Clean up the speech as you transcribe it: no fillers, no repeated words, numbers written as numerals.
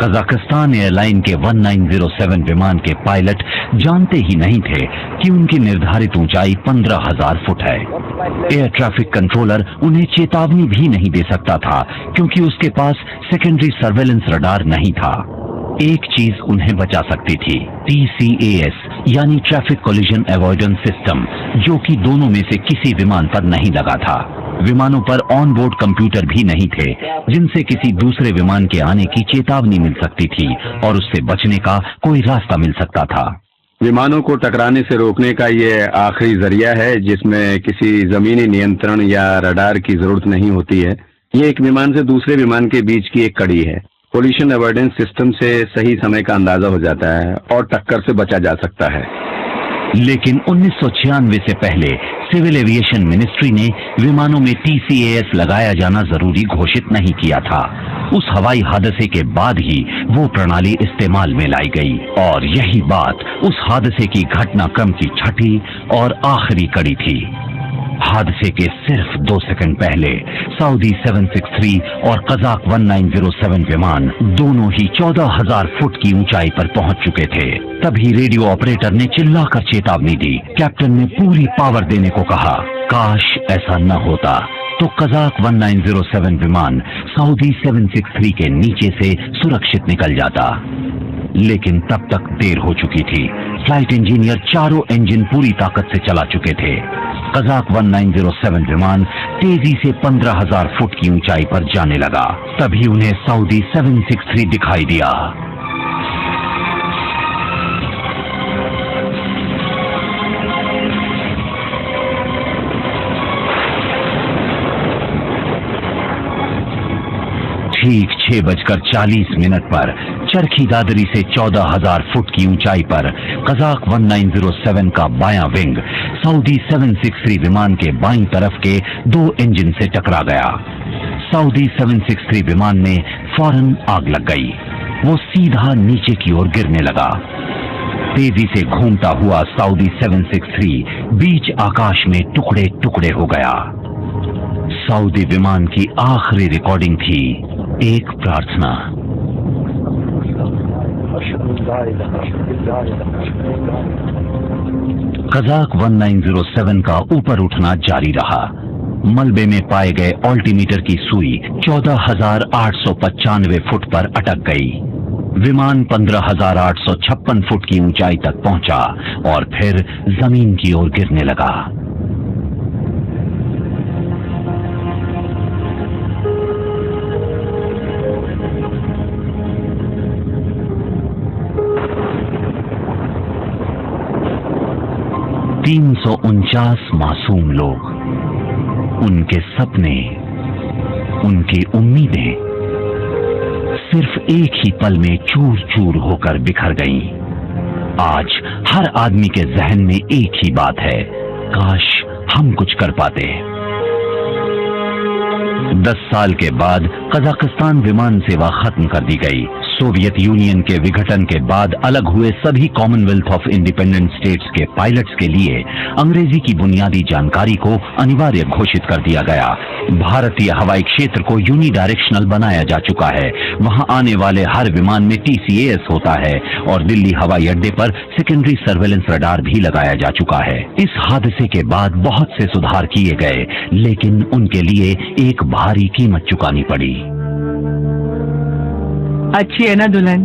Kazakhstan airline के 1907 विमान के पायलट जानते ही नहीं थे कि उनकी निर्धारित ऊंचाई 15,000 फुट है। एयर ट्रैफिक कंट्रोलर उन्हें चेतावनी भी नहीं दे सकता था क्योंकि उसके पास सेकेंडरी सर्वेलेंस रडार नहीं था। एक चीज उन्हें बचा सकती थी, TCAS यानी ट्रैफिक कोलिजन अवॉइडेंस सिस्टम, जो कि दोनों में से किसी विमान पर नहीं लगा था। विमानों पर ऑन बोर्ड कंप्यूटर भी नहीं थे जिनसे किसी दूसरे विमान के आने की चेतावनी मिल सकती थी और उससे बचने का कोई रास्ता मिल सकता था। विमानों को टकराने से रोकने का ये आखिरी जरिया है जिसमें किसी जमीनी नियंत्रण या रडार की जरूरत नहीं होती है। ये एक विमान से दूसरे विमान के बीच की एक कड़ी है। कोलिशन अवॉइडेंस सिस्टम से सही समय का अंदाजा हो जाता है और टक्कर से बचा जा सकता है। लेकिन 1996 से पहले सिविल एविएशन मिनिस्ट्री ने विमानों में TCAS लगाया जाना जरूरी घोषित नहीं किया था। उस हवाई हादसे के बाद ही वो प्रणाली इस्तेमाल में लाई गई और यही बात उस हादसे की घटनाक्रम की छठी और आखिरी कड़ी थी। हादसे के सिर्फ 2 सेकंड पहले सऊदी 763 और कजाक 1907 विमान दोनों ही 14,000 फुट की ऊंचाई पर पहुंच चुके थे। तभी रेडियो ऑपरेटर ने चिल्लाकर चेतावनी दी। कैप्टन ने पूरी पावर देने को कहा। काश ऐसा न होता तो कजाक 1907 विमान सऊदी 763 के नीचे से सुरक्षित निकल जाता। लेकिन तब तक देर हो चुकी थी। फ्लाइट इंजीनियर चारों इंजन पूरी ताकत से चला चुके थे। कजाक 1907 विमान तेजी से 15,000 फुट की ऊंचाई पर जाने लगा। तभी उन्हें सऊदी 763 दिखाई दिया। ठीक 6:40 पर चरखी दादरी से 14,000 फुट की ऊंचाई पर कजाक 1907 का बायां विंग सऊदी 763 विमान के बाईं तरफ के 2 इंजन से टकरा गया। सऊदी 763 विमान में फौरन आग लग गई। वो सीधा नीचे की ओर गिरने लगा। तेजी से घूमता हुआ सऊदी 763 बीच आकाश में टुकड़े टुकड़े हो गया। सऊदी विमान की आखिरी रिकॉर्डिंग थी एक प्रार्थना। कजाक 1907 का ऊपर उठना जारी रहा। मलबे में पाए गए ऑल्टीमीटर की सुई 14,895 फुट पर अटक गई। विमान 15,856 फुट की ऊंचाई तक पहुंचा और फिर जमीन की ओर गिरने लगा। $349 मासूम लोग, उनके सपने, उनकी उम्मीदें सिर्फ एक ही पल में चूर चूर होकर बिखर गईं। आज हर आदमी के जहन में एक ही बात है, काश हम कुछ कर पाते। 10 साल के बाद कजाकिस्तान विमान सेवा खत्म कर दी गई। सोवियत यूनियन के विघटन के बाद अलग हुए सभी कॉमनवेल्थ ऑफ इंडिपेंडेंट स्टेट्स के पायलट्स के लिए अंग्रेजी की बुनियादी जानकारी को अनिवार्य घोषित कर दिया गया। भारतीय हवाई क्षेत्र को यूनिडायरेक्शनल बनाया जा चुका है। वहां आने वाले हर विमान में TCAS होता है और दिल्ली हवाई अड्डे पर सेकेंडरी सर्वेलेंस रडार भी लगाया जा चुका है। इस हादसे के बाद बहुत से सुधार किए गए, लेकिन उनके लिए एक भारी कीमत चुकानी पड़ी। अच्छी है ना दुल्हन?